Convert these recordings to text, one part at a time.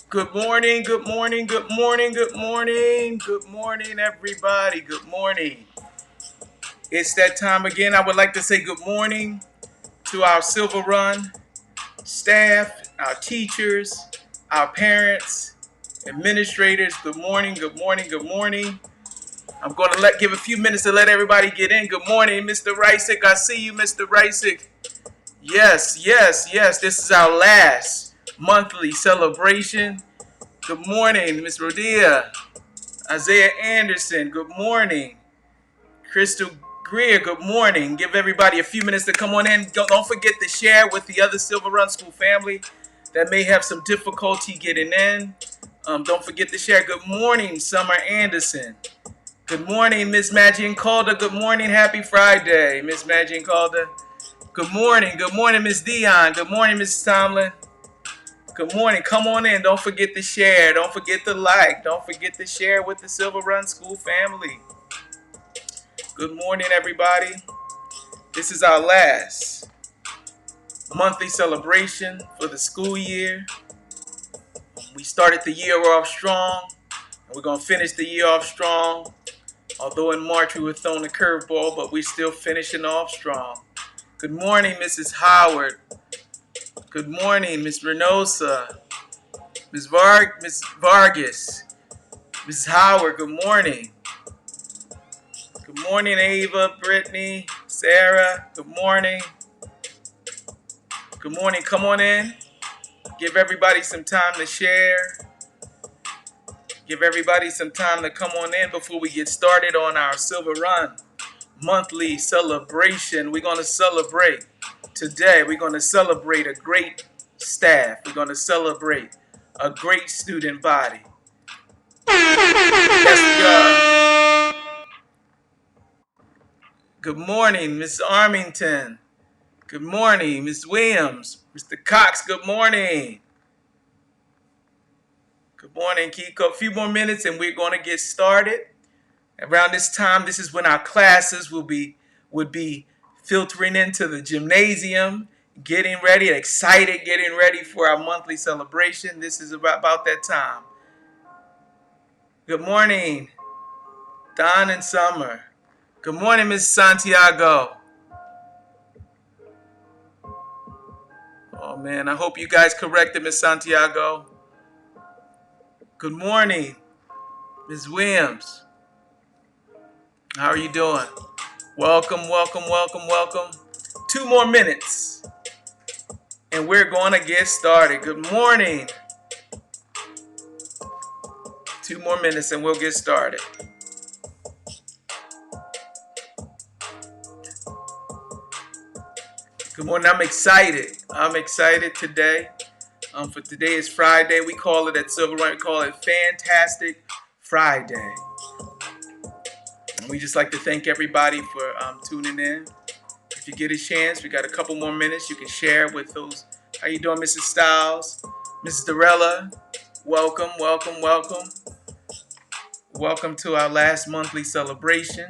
Good morning, good morning, good morning, good morning, good morning, everybody. Good morning. It's that time again. I would like to say good morning to our Silver Run staff, our teachers, our parents, administrators. Good morning, good morning, good morning. I'm going to give a few minutes to let everybody get in. Good morning, Mr. Rysick. I see you, Mr. Rysick. Yes, yes, yes. This is our last monthly celebration. Good morning, Miss Rodia. Isaiah Anderson, good morning. Crystal Greer, good morning. Give everybody a few minutes to come on in. Don't forget to share with the other Silver Run School family that may have some difficulty getting in. Don't forget to share. Good morning, Summer Anderson. Good morning, Miss Magian Calder. Good morning, happy Friday, Miss Magian Calder. Good morning, Miss Dion. Good morning, Mrs. Tomlin. Good morning. Come on in. Don't forget to share. Don't forget to like. Don't forget to share with the Silver Run School family. Good morning, everybody. This is our last monthly celebration for the school year. We started the year off strong, and we're going to finish the year off strong. Although in March we were thrown a curveball, but we're still finishing off strong. Good morning, Mrs. Howard. Good morning, Miss Reynosa. Miss Vargas. Mrs. Howard, good morning. Good morning, Ava, Brittany, Sarah. Good morning. Good morning. Come on in. Give everybody some time to share. Give everybody some time to come on in before we get started on our Silver Run monthly celebration. We're going to celebrate today. We're going to celebrate a great staff. We're going to celebrate a great student body. Yes, we are. Good morning, Miss Armington. Good morning, Miss Williams. Mr. Cox, good morning. Good morning, Kiko. A few more minutes and we're going to get started. Around this time, this is when our classes would be filtering into the gymnasium, getting ready, excited, getting ready for our monthly celebration. This is about that time. Good morning, Don and Summer. Good morning, Miss Santiago. Oh man, I hope you guys corrected Miss Santiago. Good morning, Ms. Williams. How are you doing? Welcome, welcome, welcome, welcome. 2 more minutes and we're going to get started. Good morning. 2 more minutes and we'll get started. Good morning. I'm excited. I'm excited today. For today is Friday. We call it at Silver Run, we call it Fantastic Friday. And we just like to thank everybody for tuning in. If you get a chance, we got a couple more minutes. You can share with those. How you doing, Mrs. Styles? Mrs. Dorella? Welcome, welcome, welcome. Welcome to our last monthly celebration.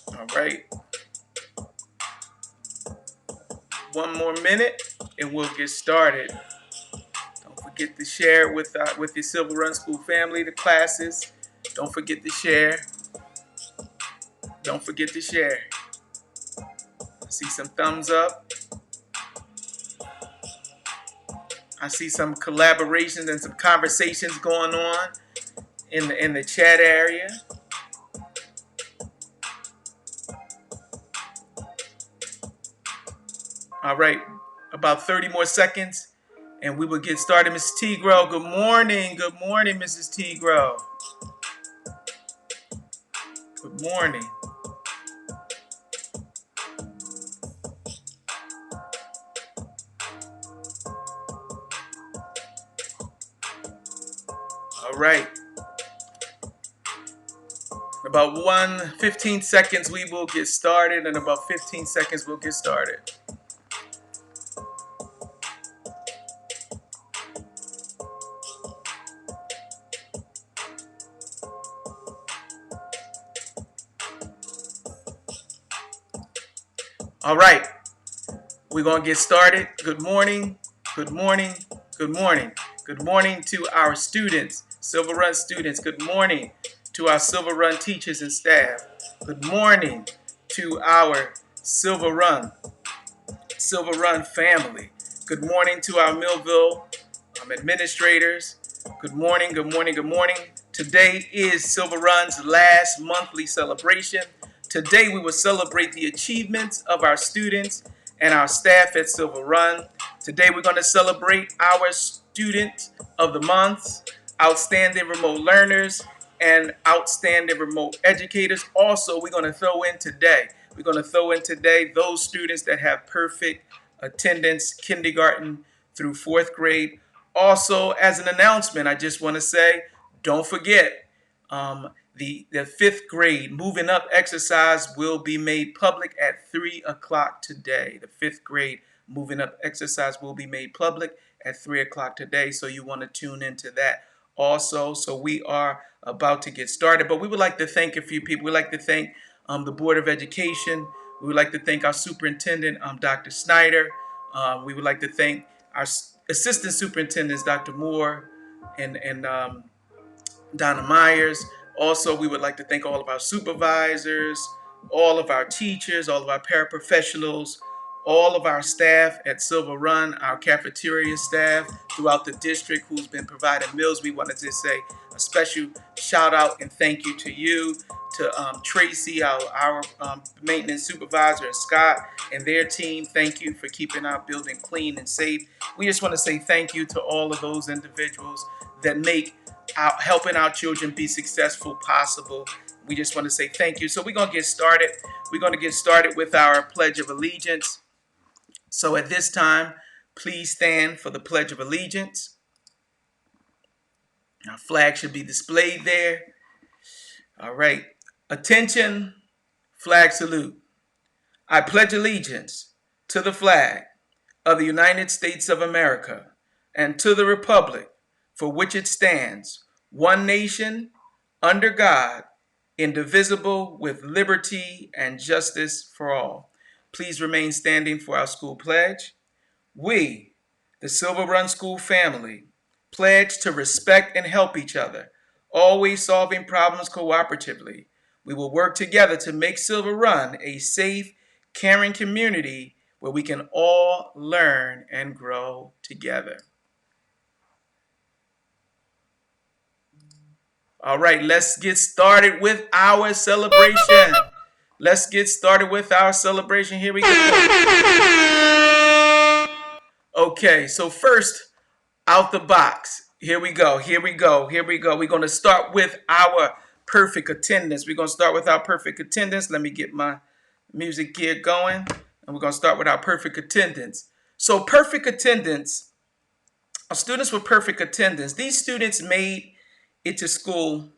All right. 1 more minute and we'll get started. Don't forget to share with your Silver Run School family, the classes. Don't forget to share. Don't forget to share. I see some thumbs up. I see some collaborations and some conversations going on in the chat area. All right, about 30 more seconds and we will get started. Mrs. Tegro, good morning. Good morning, Mrs. Tegro. Good morning. All right. About 15 seconds we will get started, and about 15 seconds we'll get started. All right, we're gonna get started. Good morning. Good morning. Good morning. Good morning to our students, Silver Run students. Good morning to our Silver Run teachers and staff. Good morning to our Silver Run family. Good morning to our Millville administrators. Good morning, good morning, good morning. Today is Silver Run's last monthly celebration. Today we will celebrate the achievements of our students and our staff at Silver Run. Today we're going to celebrate our student of the month, outstanding remote learners, and outstanding remote educators. Also, we're going to throw in today those students that have perfect attendance, kindergarten through fourth grade. Also, as an announcement, I just want to say, don't forget, the fifth grade moving up exercise will be made public at 3 o'clock today. The fifth grade moving up exercise will be made public at 3 o'clock today. So you want to tune into that also. So we are about to get started, but we would like to thank a few people. We'd like to thank the Board of Education. We would like to thank our superintendent, Dr. Snyder. We would like to thank our assistant superintendents, Dr. Moore and Donna Myers. Also, we would like to thank all of our supervisors, all of our teachers, all of our paraprofessionals, all of our staff at Silver Run, our cafeteria staff throughout the district who's been providing meals. We wanted to say a special shout out and thank you to you, to Tracy, our maintenance supervisor, and Scott and their team. Thank you for keeping our building clean and safe. We just want to say thank you to all of those individuals that make helping our children be successful possible. We just want to say thank you. So we're going to get started. We're going to get started with our Pledge of Allegiance. So at this time, please stand for the Pledge of Allegiance. Our flag should be displayed there. All right. Attention, flag salute. I pledge allegiance to the flag of the United States of America and to the republic for which it stands, one nation, under God, indivisible, with liberty and justice for all. Please remain standing for our school pledge. We, the Silver Run School family, pledge to respect and help each other, always solving problems cooperatively. We will work together to make Silver Run a safe, caring community where we can all learn and grow together. All right, let's get started with our celebration. Let's get started with our celebration. Here we go. Okay, so first, out the box. Here we go. We're going to start with our perfect attendance. Let me get my music gear going. And we're going to start with our perfect attendance. So perfect attendance, students with perfect attendance, these students made it to school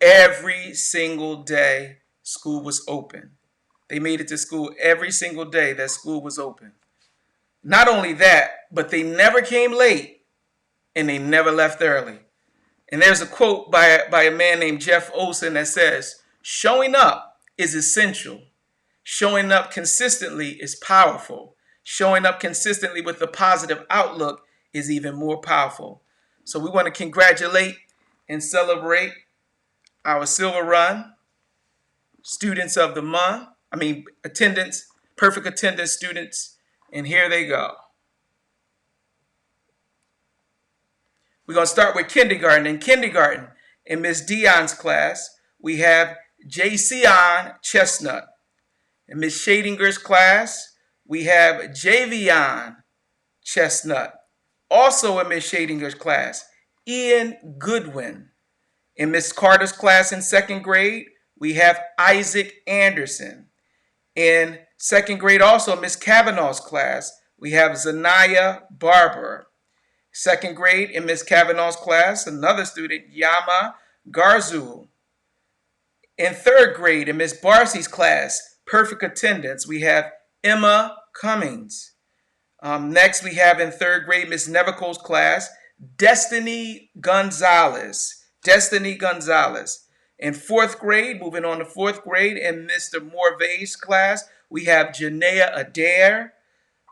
every single day school was open. They made it to school every single day that school was open. Not only that, but they never came late and they never left early. And there's a quote by a man named Jeff Olson that says, "Showing up is essential. Showing up consistently is powerful. Showing up consistently with a positive outlook is even more powerful." So we want to congratulate and celebrate our Silver Run students of the month. Perfect attendance students. And here they go. We're going to start with kindergarten. In kindergarten, in Miss Dion's class, we have Jayceon Chestnut. In Miss Shadinger's class, we have Javion Chestnut. Also in Miss Shadinger's class, Ian Goodwin. In Miss Carter's class in second grade, we have Isaac Anderson. In second grade, also Miss Kavanaugh's class, we have Zanaya Barber. Second grade, in Miss Kavanaugh's class, another student, Yama Garzul. In third grade, in Miss Barcy's class, perfect attendance, we have Emma Cummings. Next, we have in third grade, Miss Nevico's class, Destiny Gonzalez. In fourth grade, moving on to fourth grade, in Mr. Morvay's class, we have Janaea Adair.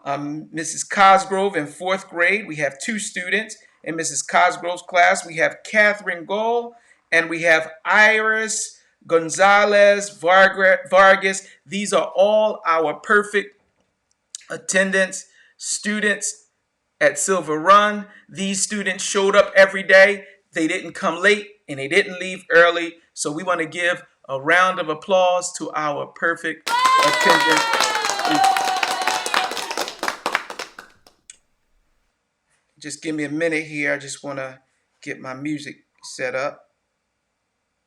Mrs. Cosgrove in fourth grade, we have 2 students. In Mrs. Cosgrove's class, we have Catherine Gold and we have Iris Gonzalez Vargas. These are all our perfect attendance students at Silver Run. These students showed up every day. They didn't come late and they didn't leave early. So we want to give a round of applause to our perfect attendance. Just give me a minute here. I just want to get my music set up.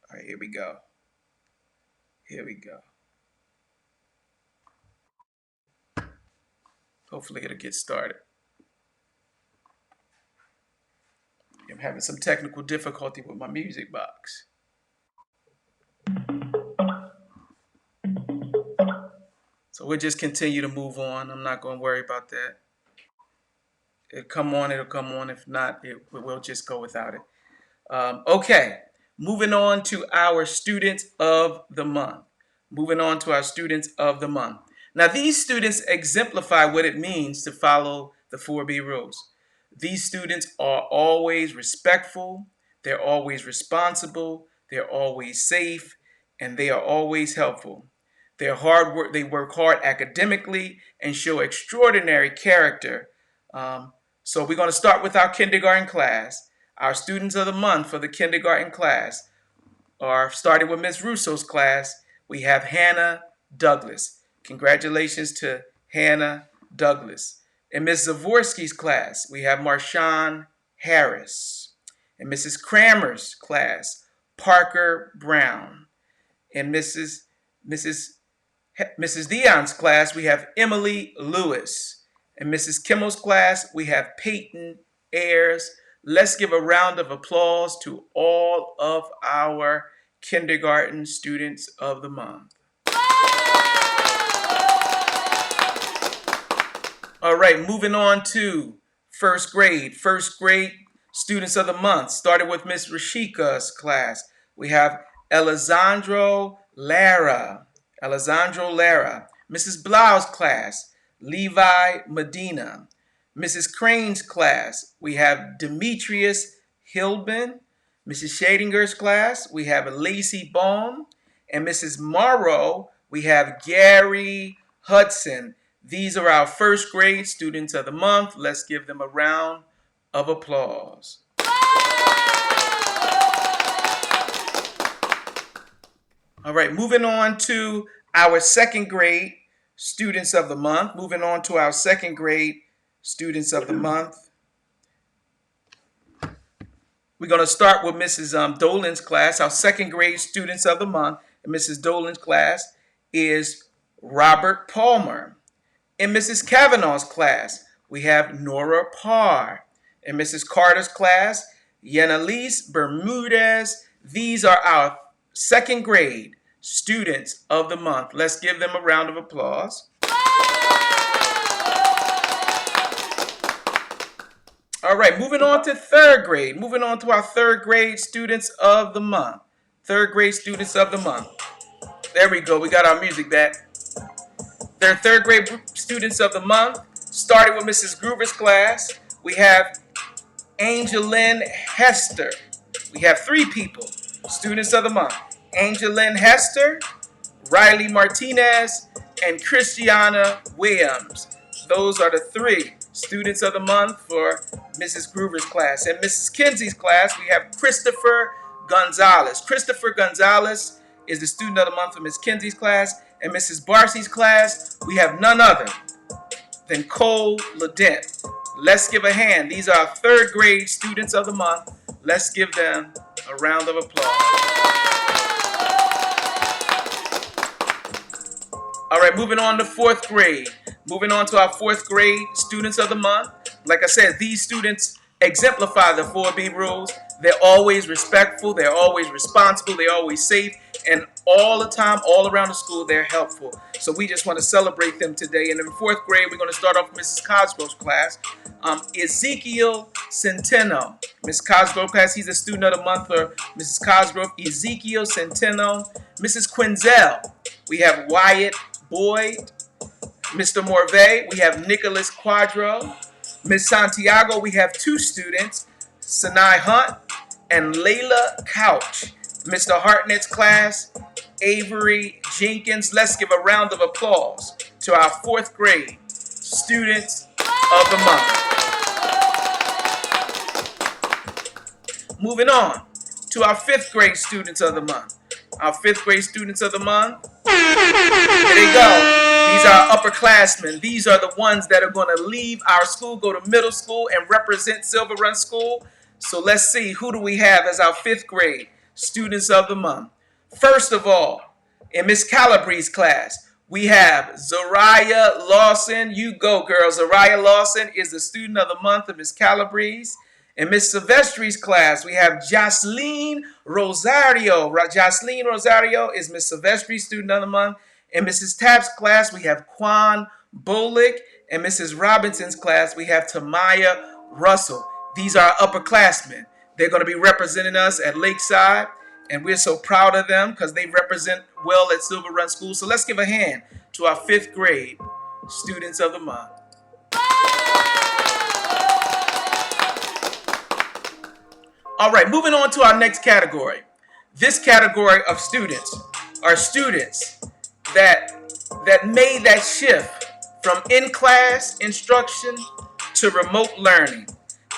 All right, here we go. Here we go. Hopefully it'll get started. I'm having some technical difficulty with my music box. So we'll just continue to move on. I'm not going to worry about that. It'll come on. If not, we'll just go without it. Okay, moving on to our students of the month. Now, these students exemplify what it means to follow the 4B rules. These students are always respectful, they're always responsible, they're always safe, and they are always helpful. They work hard academically and show extraordinary character. So we're going to start with our kindergarten class. Our students of the month for the kindergarten class are, starting with Ms. Russo's class, we have Hannah Douglas. Congratulations to Hannah Douglas. In Ms. Zavorsky's class, we have Marshawn Harris. In Mrs. Kramer's class, Parker Brown. In Mrs. Dion's class, we have Emily Lewis. In Mrs. Kimmel's class, we have Peyton Ayers. Let's give a round of applause to all of our kindergarten students of the month. All right, moving on to first grade. First grade students of the month, starting with Miss Rashika's class. We have Alessandro Lara. Mrs. Blau's class, Levi Medina. Mrs. Crane's class, we have Demetrius Hilbin. Mrs. Schadinger's class, we have Lacey Baum. And Mrs. Morrow, we have Gary Hudson. These are our first grade students of the month. Let's give them a round of applause. All right, moving on to our second grade students of the month. We're going to start with Mrs. Dolan's class. Our second grade students of the month in Mrs. Dolan's class is Robert Palmer. In Mrs. Kavanaugh's class, we have Nora Parr. In Mrs. Carter's class, Yanalise Bermudez. These are our second grade students of the month. Let's give them a round of applause. All right, moving on to third grade. Moving on to our third grade students of the month. Third grade students of the month. There we go. We got our music back. They're third grade students of the month. Starting with Mrs. Groover's class, we have Angelyn Hester. We have 3 people, students of the month. Angelyn Hester, Riley Martinez, and Christiana Williams. Those are the 3 students of the month for Mrs. Groover's class. In Mrs. Kinsey's class, we have Christopher Gonzalez. Christopher Gonzalez is the student of the month for Ms. Kinsey's class. In Mrs. Barcy's class, we have none other than Cole Ledent. Let's give a hand. These are our third grade students of the month. Let's give them a round of applause. All right, moving on to fourth grade. Moving on to our fourth grade students of the month. Like I said, these students exemplify the 4B rules. They're always respectful, they're always responsible, they're always safe, and all the time, all around the school, they're helpful. So we just want to celebrate them today. And in fourth grade, we're going to start off with Mrs. Cosgrove's class. Ezekiel Centeno. Ms. Cosgrove class, he's a student of the month for Mrs. Cosgrove. Ezekiel Centeno. Mrs. Quinzel, we have Wyatt Boyd. Mr. Morvay, we have Nicholas Quadro. Miss Santiago, we have 2 students, Sanai Hunt and Layla Couch. Mr. Hartnett's class, Avery Jenkins. Let's give a round of applause to our 4th grade students of the month. Moving on to our 5th grade students of the month. Our 5th grade students of the month. There they go. These are upperclassmen. These are the ones that are going to leave our school, go to middle school, and represent Silver Run School. So let's see, who do we have as our 5th grade students of the month? First of all, in Miss Calabrese's class, we have Zariah Lawson. You go, girl. Zariah Lawson is the student of the month of Miss Calabrese. In Miss Silvestri's class, we have Jocelyn Rosario. Jocelyn Rosario is Miss Silvestri's student of the month. In Mrs. Tapp's class, we have Quan Bolick. In Mrs. Robinson's class, we have Tamaya Russell. These are upperclassmen. They're going to be representing us at Lakeside, and we're so proud of them because they represent well at Silver Run School. So let's give a hand to our 5th grade students of the month. All right, moving on to our next category. This category of students are students that made that shift from in-class instruction to remote learning.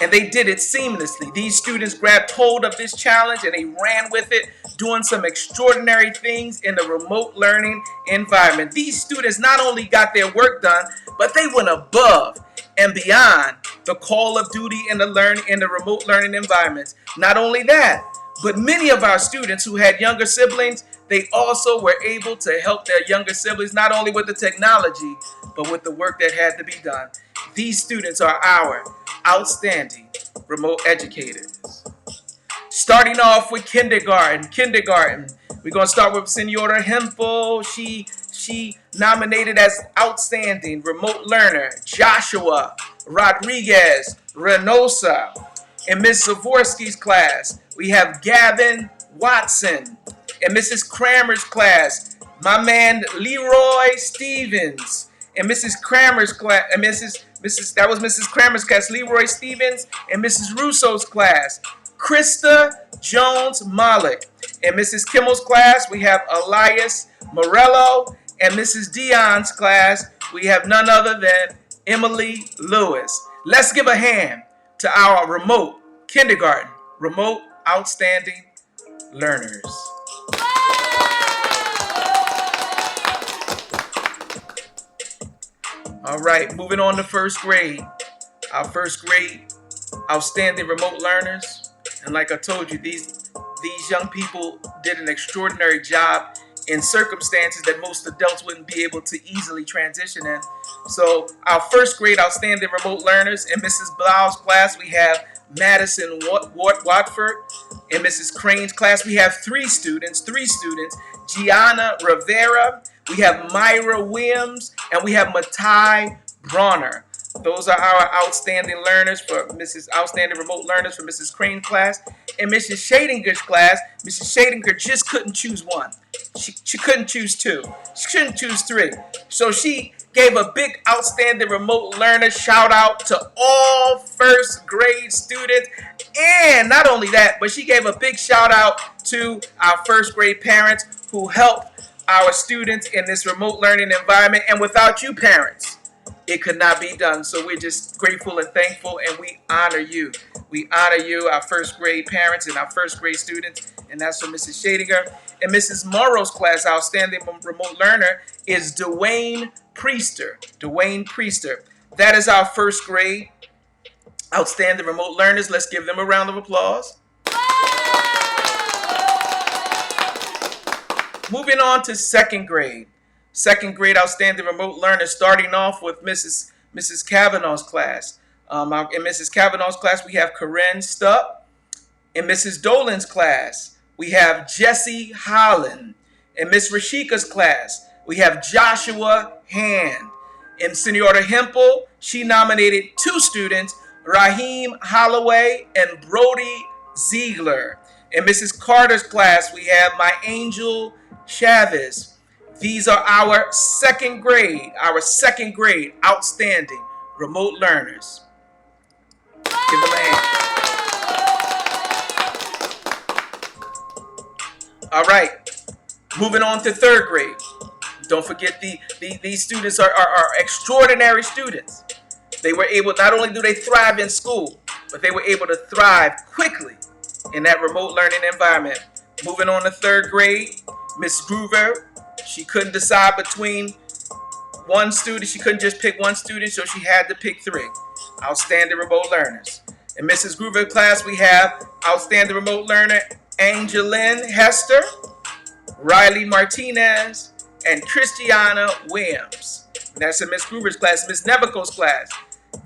And they did it seamlessly. These students grabbed hold of this challenge and they ran with it, doing some extraordinary things in the remote learning environment. These students not only got their work done, but they went above and beyond the call of duty in the remote learning environments. Not only that, but many of our students who had younger siblings, they also were able to help their younger siblings, not only with the technology, but with the work that had to be done. These students are our outstanding remote educators. Starting off with kindergarten. We're going to start with Senora Hempel. She nominated as outstanding remote learner Joshua Rodriguez Reynosa. In Ms. Zavorsky's class, we have Gavin Watson. In Mrs. Kramer's class, my man Leroy Stevens. In Mrs. Kramer's class, that was Mrs. Kramer's class, Leroy Stevens. In Mrs. Russo's class, Krista Jones Malik. In Mrs. Kimmel's class, we have Elias Morello. And Mrs. Dion's class, we have none other than Emily Lewis. Let's give a hand to our remote kindergarten, remote outstanding learners. All right, moving on to 1st grade. Our 1st grade outstanding remote learners. And like I told you, these young people did an extraordinary job in circumstances that most adults wouldn't be able to easily transition in. So our 1st grade outstanding remote learners, in Mrs. Blau's class, we have Madison Watford. In Mrs. Crane's class, we have 3 students, Gianna Rivera, we have Myra Williams, and we have Matai Bronner. Those are our outstanding learners for outstanding remote learners for Mrs. Crane's class. In Mrs. Schadinger's class, Mrs. Schadinger just couldn't choose one. She couldn't choose 2. She couldn't choose 3. So she gave a big outstanding remote learner shout out to all 1st grade students. And not only that, but she gave a big shout out to our 1st grade parents who helped our students in this remote learning environment. And without you parents, it could not be done. So we're just grateful and thankful, and we honor you. We honor you, our 1st grade parents and our 1st grade students. And that's for Mrs. Schadinger. And Mrs. Morrow's class, outstanding remote learner, is Dwayne Priester. That is our 1st grade outstanding remote learners. Let's give them a round of applause. Moving on to 2nd grade. 2nd grade outstanding remote learners, starting off with Mrs. Kavanaugh's class. In Mrs. Kavanaugh's class, we have Corinne Stupp. In Mrs. Dolan's class, we have Jesse Holland. In Miss Rashika's class, we have Joshua Hand. In Senora Hempel, she nominated 2 students, Raheem Holloway and Brody Ziegler. In Mrs. Carter's class, we have my Angel Chavez. These are our second grade outstanding remote learners. Give them a hand. All right, moving on to third grade. Don't forget these students are extraordinary students. They were able, not only do they thrive in school, but they were able to thrive quickly in that remote learning environment. Moving on to third grade, Miss Groover, she couldn't decide between one student. She couldn't just pick one student, so she had to pick three outstanding remote learners. In Mrs. Groover's class, we have outstanding remote learner Angeline Hester, Riley Martinez, and Christiana Williams. And that's in Miss Groover's class. Miss Nevico's class,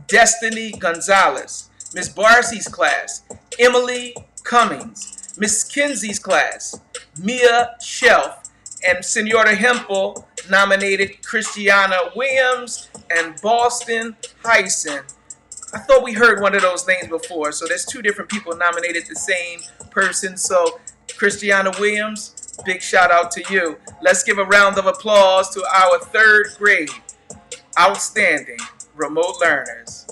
Destiny Gonzalez. Miss Barcy's class, Emily Cummings. Miss Kinsey's class, Mia Shelf. And Senora Hempel nominated Christiana Williams and Boston Hyson. I thought we heard one of those names before, so there's two different people nominated the same person. So Christiana Williams, big shout out to you. Let's give a round of applause to our third grade outstanding remote learners.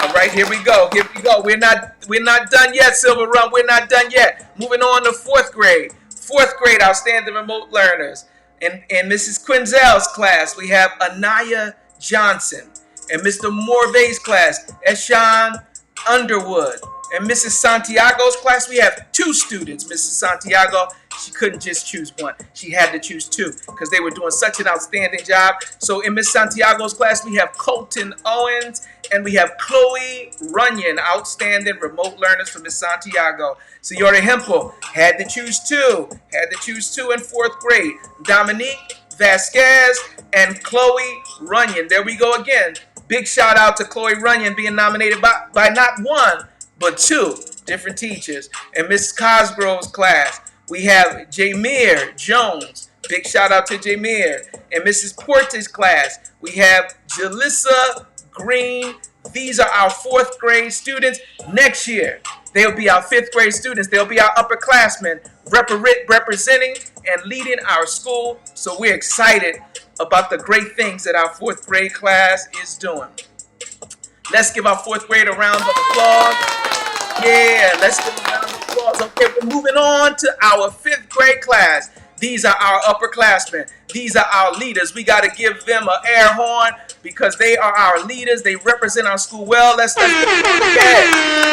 All right, here we go. Here we go. We're not done yet, Silver Run. We're not done yet. Moving on to fourth grade. Fourth grade outstanding remote learners. In Mrs. Quinzel's class, we have Anaya Johnson. In Mr. Morvay's class, Eshan Underwood. In Mrs. Santiago's class, we have two students. Mrs. Santiago, she couldn't just choose one. She had to choose two because they were doing such an outstanding job. So in Miss Santiago's class, we have Colton Owens and we have Chloe Runyon, outstanding remote learners from Miss Santiago. Senora Hempel had to choose two. In fourth grade. Dominique Vasquez and Chloe Runyon. There we go again. Big shout out to Chloe Runyon being nominated by not one, but two different teachers. In Mrs. Cosgrove's class, we have Jameer Jones. Big shout out to Jameer. In Mrs. Porter's class, we have Jalissa Green. These are our fourth grade students. Next year, they'll be our fifth grade students. They'll be our upperclassmen representing and leading our school. So we're excited about the great things that our fourth grade class is doing. Let's give our fourth grade a round of applause. Yeah, let's give a round of applause. Okay, we're moving on to our fifth grade class. These are our upperclassmen. These are our leaders. We got to give them an air horn because they are our leaders. They represent our school well. Let's give them a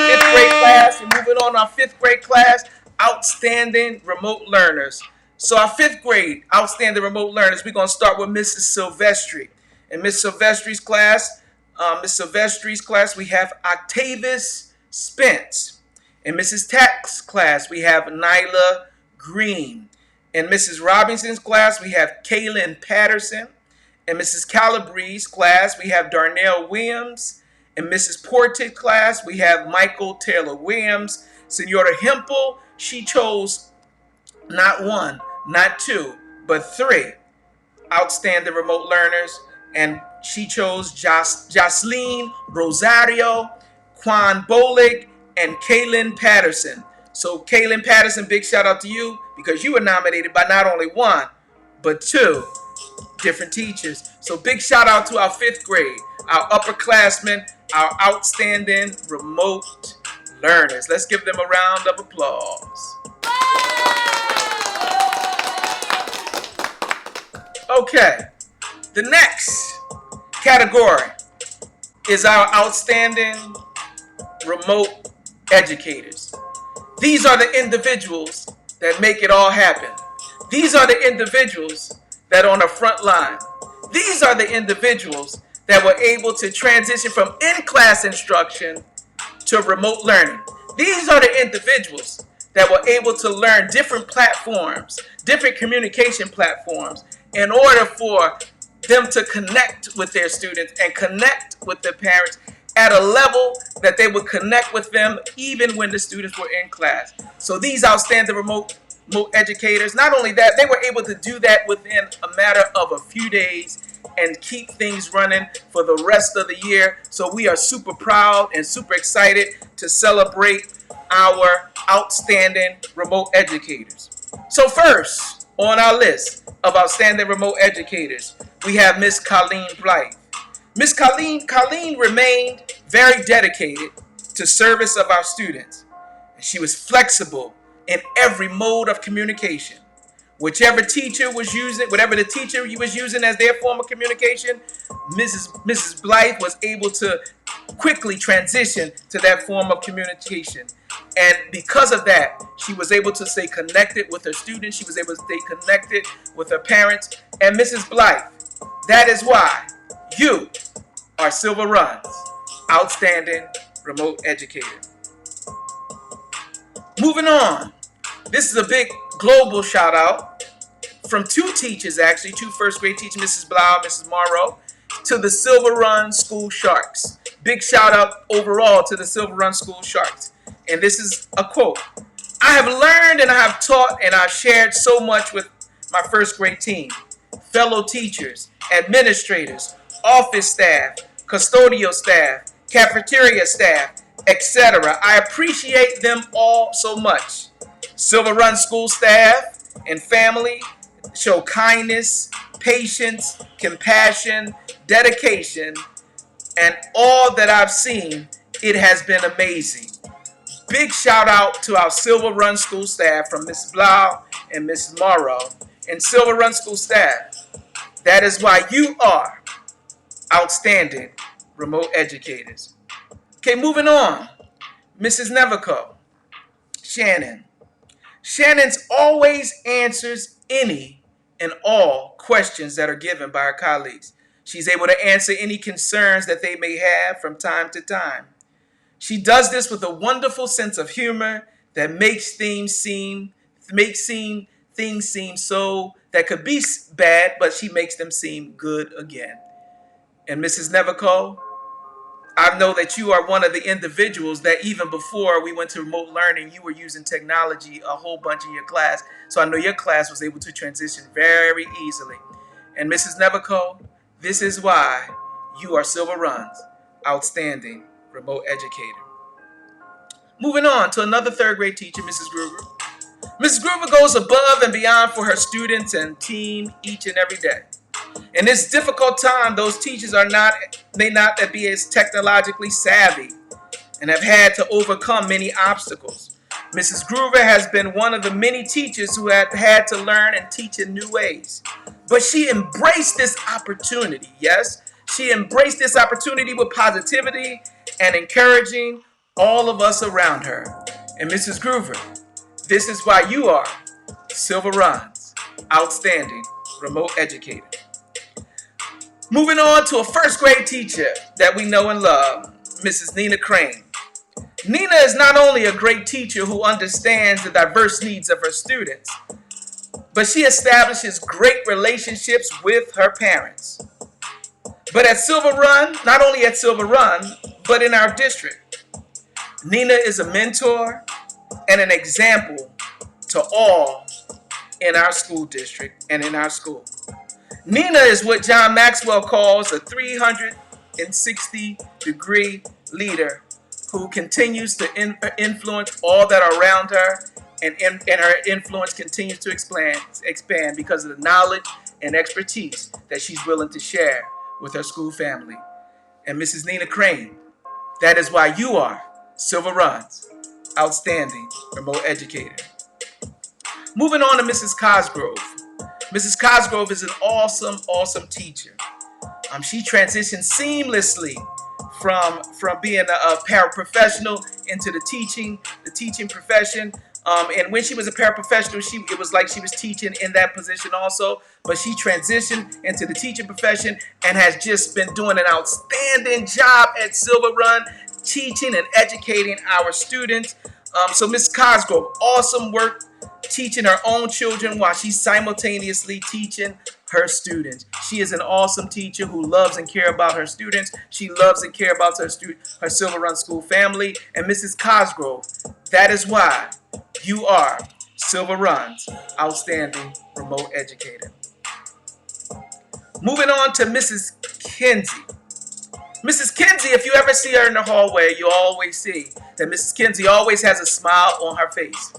fifth grade class. We're moving on to our fifth grade class, outstanding remote learners. So our fifth grade outstanding remote learners, we're going to start with Mrs. Silvestri. In Miss Silvestri's class, we have Octavius Spence. In Mrs. Tack's class, we have Nyla Green. In Mrs. Robinson's class, we have Kaylin Patterson. In Mrs. Calabrese's class, we have Darnell Williams. In Mrs. Porter's class, we have Michael Taylor Williams. Senora Hempel, she chose not one, not two, but three outstanding remote learners. And she chose Jocelyn Rosario, Quan Bolick, and Kaylin Patterson. So Kaylin Patterson, big shout out to you because you were nominated by not only one, but two different teachers. So big shout out to our fifth grade, our upperclassmen, our outstanding remote learners. Let's give them a round of applause. Okay, the next category is our outstanding remote educators. These are the individuals that make it all happen. These are the individuals that are on the front line. These are the individuals that were able to transition from in-class instruction to remote learning. These are the individuals that were able to learn different platforms, different communication platforms, in order for them to connect with their students and connect with their parents at a level that they would connect with them even when the students were in class. So these outstanding remote educators, not only that, they were able to do that within a matter of a few days and keep things running for the rest of the year. So we are super proud and super excited to celebrate our outstanding remote educators. So first on our list of outstanding remote educators, we have Miss Colleen Blythe. Miss Colleen remained very dedicated to service of our students. She was flexible in every mode of communication. Whichever teacher was using, whatever the teacher was using as their form of communication, Mrs. Blythe was able to quickly transition to that form of communication. And because of that, she was able to stay connected with her students. She was able to stay connected with her parents. And Mrs. Blythe, that is why you are Silver Run's outstanding remote educator. Moving on. This is a big global shout out from two teachers, actually, two first grade teachers, Mrs. Blau, Mrs. Morrow, to the Silver Run School Sharks. Big shout out overall to the Silver Run School Sharks. And this is a quote. I have learned and I have taught and I've shared so much with my first grade team, fellow teachers, administrators, office staff, custodial staff, cafeteria staff, etc. I appreciate them all so much. Silver Run school staff and family show kindness, patience, compassion, dedication, and all that I've seen, it has been amazing. Big shout out to our Silver Run school staff from Miss Blau and Mrs. Morrow and Silver Run school staff. That is why you are outstanding remote educators. Okay, moving on. Mrs. Nevico, Shannon. Shannon's always answers any and all questions that are given by her colleagues. She's able to answer any concerns that they may have from time to time. She does this with a wonderful sense of humor that makes things seem so that could be bad, but she makes them seem good again. And Mrs. Nevico, I know that you are one of the individuals that even before we went to remote learning, you were using technology a whole bunch in your class. So I know your class was able to transition very easily. And Mrs. Nevico, this is why you are Silver Run's outstanding remote educator. Moving on to another third grade teacher, Mrs. Groover. Mrs. Groover goes above and beyond for her students and team each and every day. In this difficult time, those teachers may not be as technologically savvy and have had to overcome many obstacles. Mrs. Groover has been one of the many teachers who have had to learn and teach in new ways. But she embraced this opportunity, yes? She embraced this opportunity with positivity and encouraging all of us around her. And Mrs. Groover, this is why you are Silver Run's outstanding remote educator. Moving on to a first grade teacher that we know and love, Mrs. Nina Crane. Nina is not only a great teacher who understands the diverse needs of her students, but she establishes great relationships with her parents. But at Silver Run, not only at Silver Run, but in our district, Nina is a mentor and an example to all in our school district and in our school. Nina is what John Maxwell calls a 360-degree leader who continues to influence all that are around her, and her influence continues to expand because of the knowledge and expertise that she's willing to share with her school family. And Mrs. Nina Crane, that is why you are Silver Run's outstanding remote educator. Moving on to Mrs. Cosgrove. Mrs. Cosgrove is an awesome teacher. She transitioned seamlessly from being a paraprofessional into the teaching profession. And when she was a paraprofessional, it was like she was teaching in that position also. But she transitioned into the teaching profession and has just been doing an outstanding job at Silver Run, teaching and educating our students. So Ms. Cosgrove, awesome work teaching her own children while she's simultaneously teaching her students. She is an awesome teacher who loves and cares about her students. She loves and cares about her Silver Run School family. And Mrs. Cosgrove, that is why you are Silver Run's outstanding remote educator. Moving on to Mrs. Kinsey. Mrs. Kinsey, if you ever see her in the hallway, you always see that Mrs. Kinsey always has a smile on her face.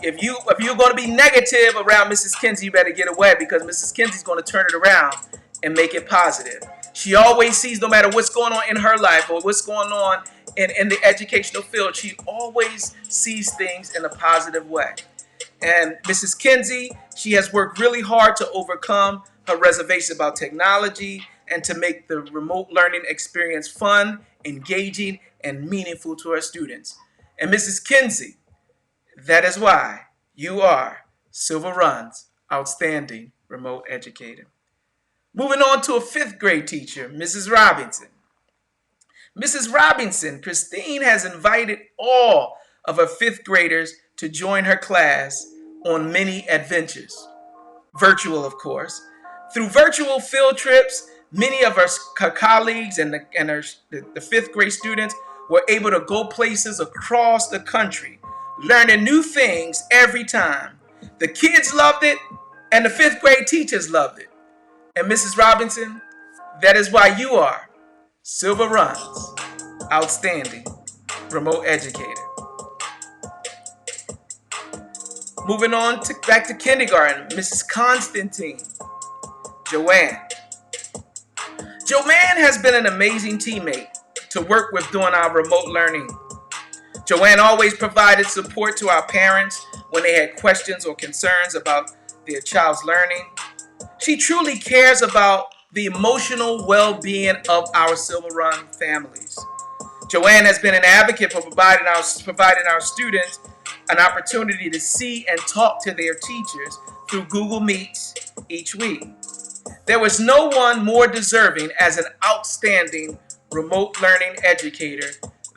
If you're going to be negative around Mrs. Kinsey, you better get away, because Mrs. Kinsey's going to turn it around and make it positive. She always sees, no matter what's going on in her life or what's going on in the educational field, she always sees things in a positive way. And Mrs. Kinsey, she has worked really hard to overcome her reservation about technology and to make the remote learning experience fun, engaging, and meaningful to her students. And Mrs. Kinsey, that is why you are Silver Run's outstanding remote educator. Moving on to a 5th grade teacher, Mrs. Robinson. Mrs. Robinson, Christine has invited all of her 5th graders to join her class on many adventures. Virtual, of course. Through virtual field trips, many of her colleagues and the 5th grade students were able to go places across the country, learning new things every time. The kids loved it, and the 5th grade teachers loved it. And Mrs. Robinson, that is why you are Silver Run's outstanding remote educator. Moving on back to kindergarten, Mrs. Constantine. Joanne. Joanne has been an amazing teammate to work with during our remote learning. Joanne always provided support to our parents when they had questions or concerns about their child's learning. She truly cares about the emotional well-being of our Silver Run families. Joanne has been an advocate for providing our students an opportunity to see and talk to their teachers through Google Meets each week. There was no one more deserving as an outstanding remote learning educator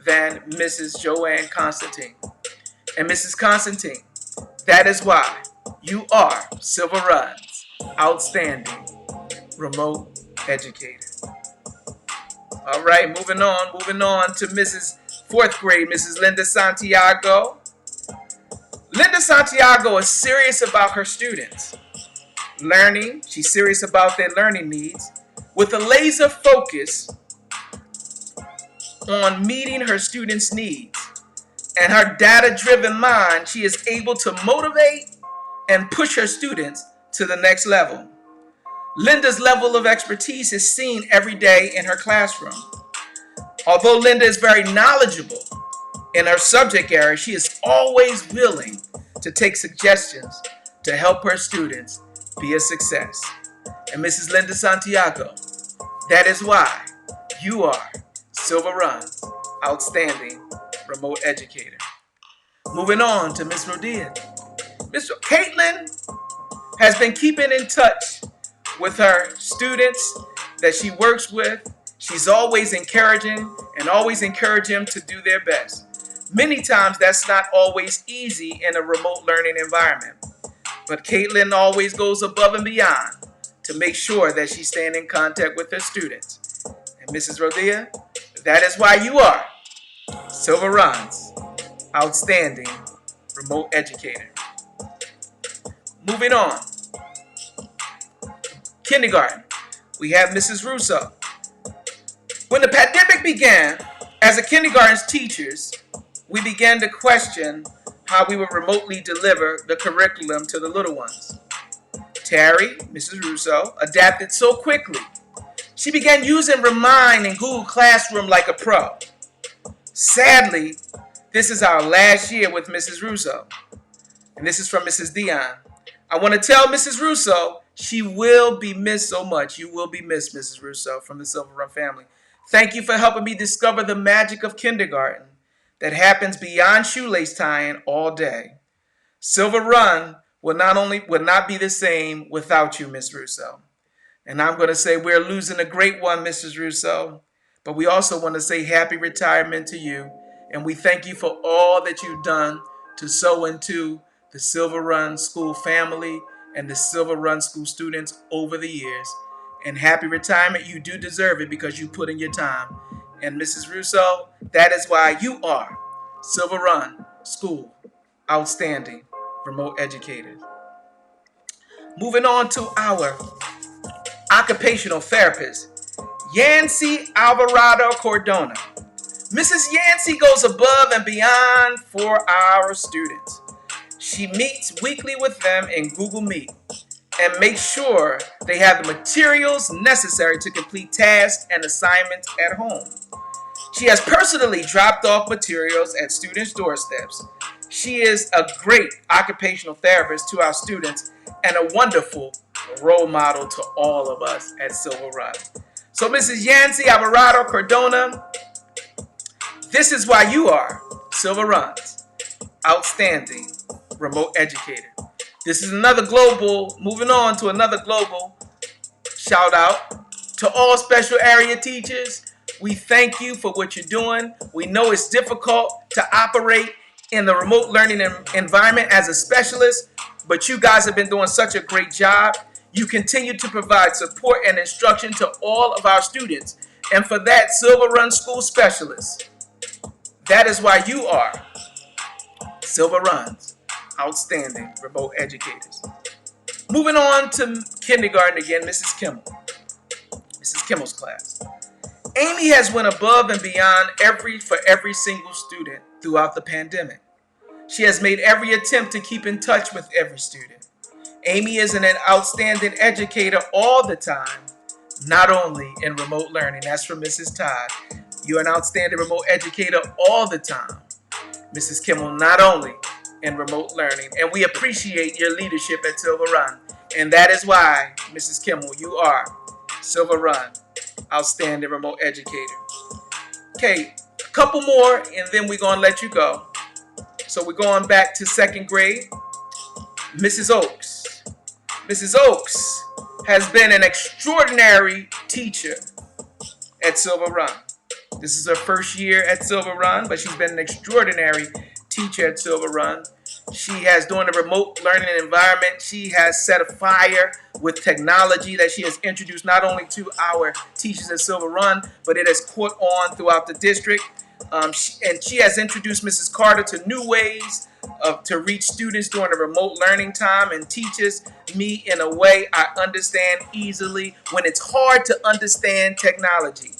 than Mrs. Joanne Constantine. And Mrs. Constantine, that is why you are Silver Run's outstanding remote educator. All right, moving on to Mrs. 4th grade, Mrs. Linda Santiago. Linda Santiago is serious about her students' learning. She's serious about their learning needs with a laser focus on meeting her students' needs. And her data-driven mind, she is able to motivate and push her students to the next level. Linda's level of expertise is seen every day in her classroom. Although Linda is very knowledgeable in her subject area, she is always willing to take suggestions to help her students be a success. And Mrs. Linda Santiago, that is why you are Silver Run's outstanding remote educator. Moving on to Miss Rodia. Miss Caitlin has been keeping in touch with her students that she works with. She's always encouraging them to do their best. Many times that's not always easy in a remote learning environment. But Caitlin always goes above and beyond to make sure that she's staying in contact with her students. And Mrs. Rodia, that is why you are Silver Run's outstanding remote educator. Moving on. Kindergarten, we have Mrs. Russo. When the pandemic began, as a kindergarten's teachers, we began to question how we would remotely deliver the curriculum to the little ones. Terry, Mrs. Russo, adapted so quickly. She began using Remind and Google Classroom like a pro. Sadly, this is our last year with Mrs. Russo. And this is from Mrs. Dion. I want to tell Mrs. Russo she will be missed so much. You will be missed, Mrs. Russo, from the Silver Run family. Thank you for helping me discover the magic of kindergarten that happens beyond shoelace tying all day. Silver Run will not be the same without you, Miss Russo. And I'm going to say we're losing a great one, Mrs. Russo. But we also want to say happy retirement to you. And we thank you for all that you've done to sow into the Silver Run School family and the Silver Run School students over the years. And happy retirement. You do deserve it because you put in your time. And Mrs. Russo, that is why you are Silver Run School outstanding remote educators. Moving on to our occupational therapist, Yancy Alvarado Cordona. Mrs. Yancy goes above and beyond for our students. She meets weekly with them in Google Meet and makes sure they have the materials necessary to complete tasks and assignments at home. She has personally dropped off materials at students' doorsteps. She is a great occupational therapist to our students and a wonderful role model to all of us at Silver Run. So, Mrs. Yancy Alvarado Cardona, this is why you are Silver Run's outstanding remote educator. This is another global, moving on to another global shout out to all special area teachers. We thank you for what you're doing. We know it's difficult to operate in the remote learning environment as a specialist, but you guys have been doing such a great job. You continue to provide support and instruction to all of our students. And for that, Silver Run School Specialists, that is why you are Silver Run's outstanding remote educators. Moving on to kindergarten again, Mrs. Kimmel. Mrs. Kimmel's class. Amy has went above and beyond for every single student throughout the pandemic. She has made every attempt to keep in touch with every student. Amy is an outstanding educator all the time, not only in remote learning. That's from Mrs. Todd. You're an outstanding remote educator all the time, Mrs. Kimmel, not only in remote learning. And we appreciate your leadership at Silver Run. And that is why, Mrs. Kimmel, you are Silver Run outstanding remote educator. Okay, a couple more and then we're going to let you go. So we're going back to second grade. Mrs. Oaks. Mrs. Oaks has been an extraordinary teacher at Silver Run. This is her first year at Silver Run, but she's been an extraordinary teacher at Silver Run. She has, during the remote learning environment, she has set a fire with technology that she has introduced not only to our teachers at Silver Run, but it has caught on throughout the district. And she has introduced Mrs. Carter to new ways to reach students during the remote learning time and teaches me in a way I understand easily when it's hard to understand technology.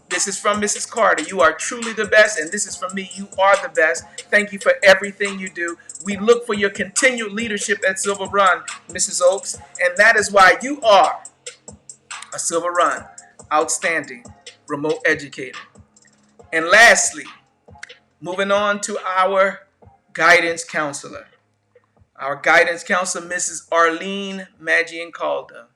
This is from Mrs. Carter. You are truly the best, and this is from me. You are the best. Thank you for everything you do. We look for your continued leadership at Silver Run, Mrs. Oaks, and that is why you are a Silver Run outstanding remote educator. And lastly, moving on to our guidance counselor. Our guidance counselor, Mrs. Arlene Magian-Calder.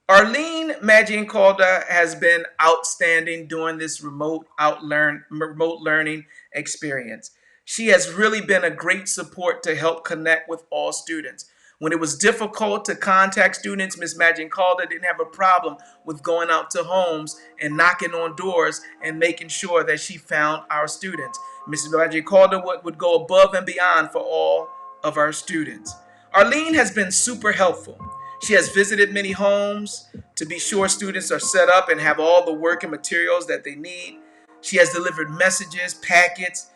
Arlene Magian-Calder has been outstanding during this remote learning experience. She has really been a great support to help connect with all students. When it was difficult to contact students, Ms. Magian-Calder didn't have a problem with going out to homes and knocking on doors and making sure that she found our students. Mrs. Magian-Calder would go above and beyond for all of our students. Arlene has been super helpful. She has visited many homes to be sure students are set up and have all the work and materials that they need. She has delivered messages, packets.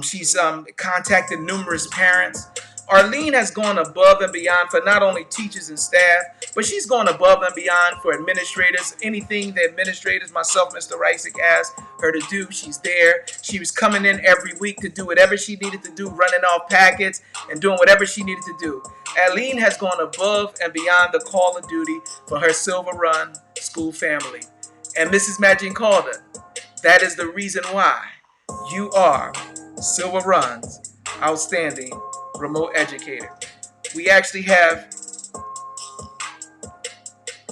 She's contacted numerous parents. Arlene has gone above and beyond for not only teachers and staff, but she's gone above and beyond for administrators. Anything the administrators, myself, Mr. Reisick, asked her to do, she's there. She was coming in every week to do whatever she needed to do, running off packets and doing whatever she needed to do. Arlene has gone above and beyond the call of duty for her Silver Run school family. And Mrs. Magian-Calder, that is the reason why you are Silver Run's outstanding remote educator. We actually have,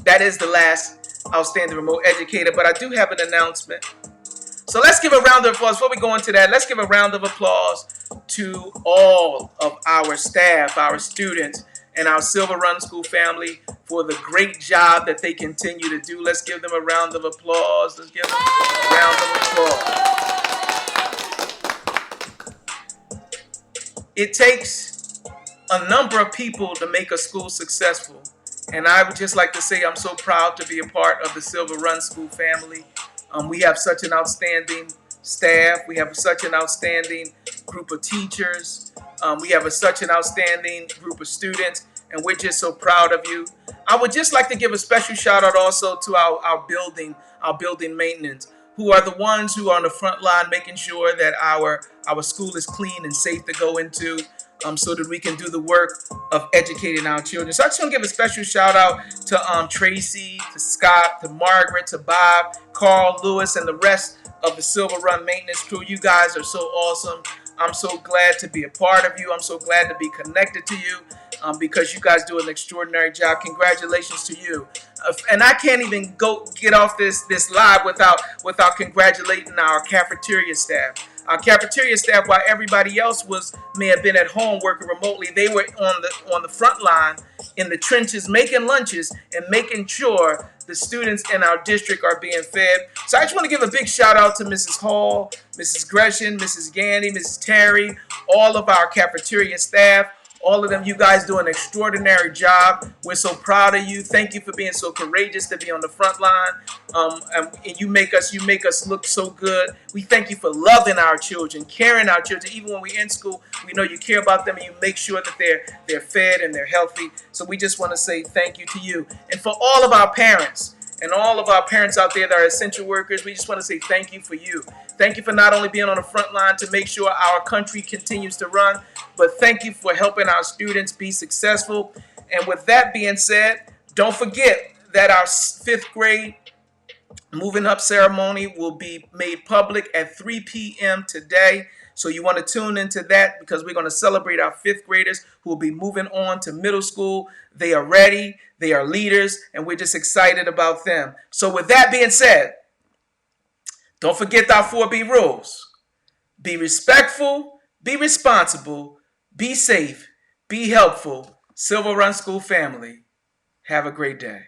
that is the last outstanding remote educator, but I do have an announcement. So let's give a round of applause. Before we go into that, let's give a round of applause to all of our staff, our students, and our Silver Run School family for the great job that they continue to do. Let's give them a round of applause. Let's give them a round of applause. It takes a number of people to make a school successful. And I would just like to say I'm so proud to be a part of the Silver Run School family. We have such an outstanding staff. We have such an outstanding group of teachers. We have such an outstanding group of students. And we're just so proud of you. I would just like to give a special shout out also to our building maintenance, who are the ones who are on the front line making sure that our school is clean and safe to go into. so that we can do the work of educating our children. So I just want to give a special shout out to Tracy, to Scott, to Margaret, to Bob, Carl, Lewis, and the rest of the Silver Run maintenance crew. You guys are so awesome. I'm so glad to be a part of you. I'm so glad to be connected to you, because you guys do an extraordinary job. Congratulations to you. And I can't even get off this live without congratulating our cafeteria staff. Our cafeteria staff, while everybody else may have been at home working remotely, they were on the front line in the trenches making lunches and making sure the students in our district are being fed. So I just want to give a big shout out to Mrs. Hall, Mrs. Gresham, Mrs. Gandy, Mrs. Terry, all of our cafeteria staff. All of them, you guys do an extraordinary job. We're so proud of you. Thank you for being so courageous to be on the front line. And you make us look so good. We thank you for loving our children, caring our children. Even when we're in school, we know you care about them and you make sure that they're fed and they're healthy. So we just want to say thank you to you. And for all of our parents, and all of our parents out there that are essential workers, we just want to say thank you for you. Thank you for not only being on the front line to make sure our country continues to run, but thank you for helping our students be successful. And with that being said, don't forget that our 5th grade moving up ceremony will be made public at 3 p.m. today. So you want to tune into that, because we're going to celebrate our 5th graders who will be moving on to middle school. They are ready. They are leaders, and we're just excited about them. So with that being said, don't forget our 4B rules. Be respectful, be responsible, be safe, be helpful. Silver Run School family, have a great day.